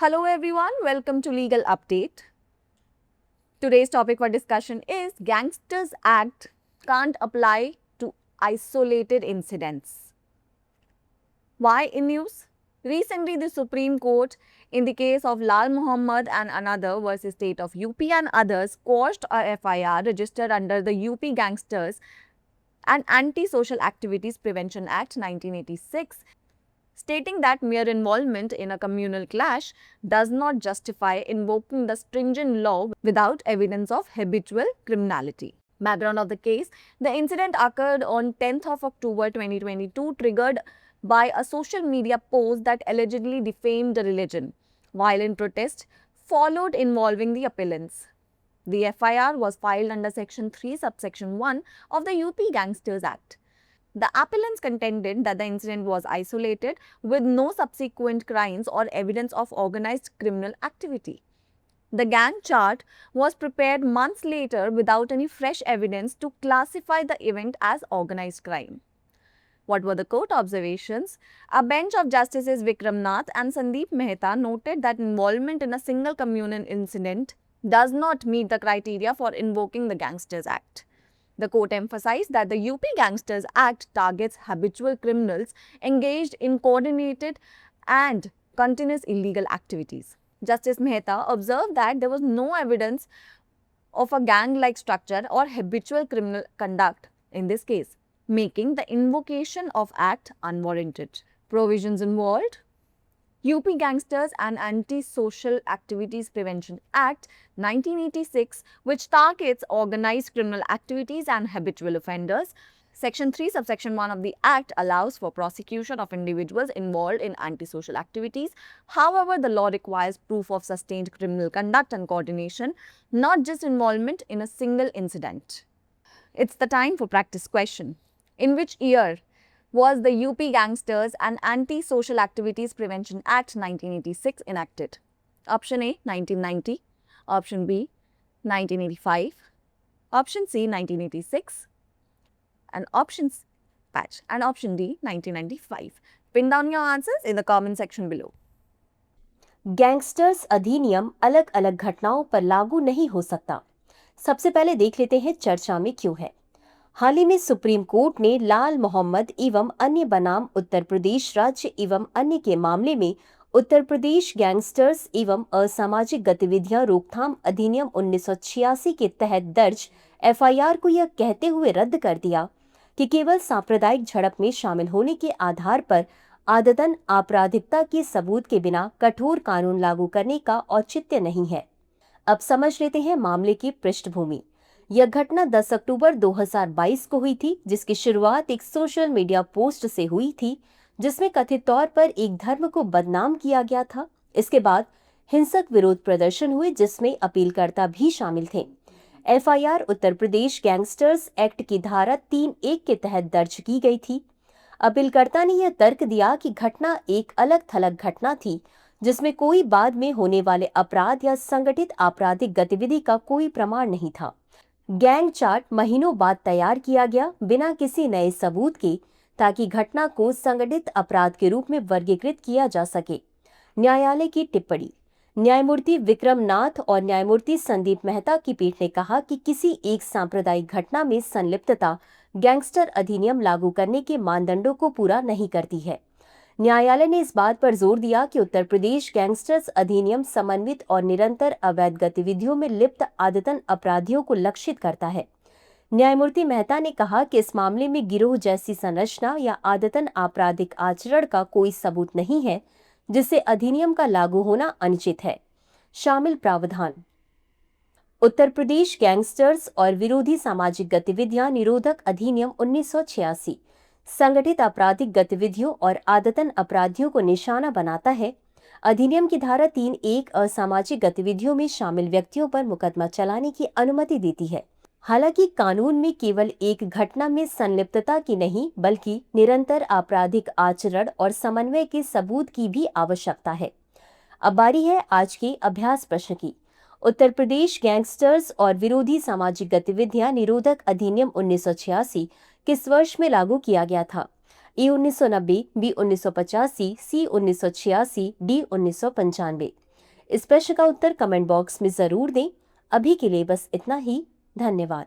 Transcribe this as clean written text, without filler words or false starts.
Hello everyone, welcome to Legal Update. Today's topic for discussion is Gangsters Act can't apply to isolated incidents. Why in news? Recently, the Supreme Court, in the case of Lal Mohammed and another versus State of UP and others, quashed a FIR registered under the UP Gangsters and Anti-Social Activities Prevention Act 1986, stating that mere involvement in a communal clash does not justify invoking the stringent law without evidence of habitual criminality. Background of the case: the incident occurred on 10th of October 2022, triggered by a social media post that allegedly defamed the religion. Violent protest followed involving the appellants. The FIR was filed under Section 3, Subsection 1 of the UP Gangsters Act. The appellants contended that the incident was isolated with no subsequent crimes or evidence of organized criminal activity. The gang chart was prepared months later without any fresh evidence to classify the event as organized crime. What were the court observations? A bench of Justices Vikram Nath and Sandeep Mehta noted that involvement in a single communal incident does not meet the criteria for invoking the Gangsters Act. The court emphasized that the UP Gangsters Act targets habitual criminals engaged in coordinated and continuous illegal activities. Justice Mehta observed that there was no evidence of a gang-like structure or habitual criminal conduct in this case, making the invocation of Act unwarranted. Provisions involved: UP Gangsters and Anti-Social Activities Prevention Act 1986, which targets organized criminal activities and habitual offenders. Section 3, Subsection 1 of the Act allows for prosecution of individuals involved in antisocial activities. However, the law requires proof of sustained criminal conduct and coordination, not just involvement in a single incident. It's the time for practice question. In which year was the UP Gangsters and Anti-Social Activities Prevention Act 1986 enacted? Option A, 1990. Option B, 1985. Option C, 1986. And option D, 1995. Pin down your answers in the comment section below. Gangsters अधिनियम अलग अलग घटनाओं पर लागू नहीं हो सकता। सबसे पहले देख लेते हैं चर्चा में क्यों है। हाल ही में सुप्रीम कोर्ट ने लाल मोहम्मद एवं अन्य बनाम उत्तर प्रदेश राज्य एवं अन्य के मामले में उत्तर प्रदेश गैंगस्टर्स एवं असामाजिक गतिविधियां रोकथाम अधिनियम 1986 के तहत दर्ज FIR को यह कहते हुए रद्द कर दिया कि केवल सांप्रदायिक झड़प में शामिल होने के आधार पर आदतन आपराधिकता के सबूत के बिना कठोर कानून लागू करने का औचित्य नहीं है। अब समझ लेते हैं मामले की पृष्ठभूमि। यह घटना 10 अक्टूबर 2022 को हुई थी, जिसकी शुरुआत एक सोशल मीडिया पोस्ट से हुई थी जिसमें कथित तौर पर एक धर्म को बदनाम किया गया था। इसके बाद हिंसक विरोध प्रदर्शन हुए जिसमें अपीलकर्ता भी शामिल थे। FIR Uttar Pradesh gangsters act की धारा 3(1) के तहत दर्ज की गई थी। अपीलकर्ता ने यह तर्क दिया कि घटना एक अलग थलग घटना थी जिसमें कोई बाद में होने वाले अपराध या संगठित आपराधिक गतिविधि का कोई प्रमाण नहीं था। गैंग चार्ट महीनों बाद तैयार किया गया बिना किसी नए सबूत के, ताकि घटना को संगठित अपराध के रूप में वर्गीकृत किया जा सके। न्यायालय की टिप्पणी: न्यायमूर्ति विक्रम नाथ और न्यायमूर्ति संदीप मेहता की पीठ ने कहा कि किसी एक सांप्रदायिक घटना में संलिप्तता गैंगस्टर अधिनियम लागू करने के मानदंडों को पूरा नहीं करती है। न्यायालय ने इस बात पर जोर दिया कि उत्तर प्रदेश गैंगस्टर्स अधिनियम समन्वित और निरंतर अवैध गतिविधियों में लिप्त आदतन अपराधियों को लक्षित करता है। न्यायमूर्ति मेहता ने कहा कि इस मामले में गिरोह जैसी संरचना या आदतन आपराधिक आचरण का कोई सबूत नहीं है, जिससे अधिनियम का लागू होना अनुचित है। शामिल प्रावधान: उत्तर प्रदेश गैंगस्टर्स और विरोधी सामाजिक गतिविधियां निरोधक अधिनियम 1986 संगठित आपराधिक गतिविधियों और आदतन अपराधियों को निशाना बनाता है। अधिनियम की धारा 3(1) असामाजिक गतिविधियों में शामिल व्यक्तियों पर मुकदमा चलाने की अनुमति देती है। हालांकि कानून में केवल एक घटना में संलिप्तता की नहीं, बल्कि निरंतर आपराधिक आचरण और समन्वय के सबूत की भी आवश्यकता है। अब बारी है आज के अभ्यास प्रश्न की। उत्तर प्रदेश गैंगस्टर्स और विरोधी सामाजिक गतिविधियां निरोधक अधिनियम 1986 किस वर्ष में लागू किया गया था? A 1990, B 1985, C 1986, D 1995। इस प्रश्न का उत्तर कमेंट बॉक्स में जरूर दें। अभी के लिए बस इतना ही। धन्यवाद।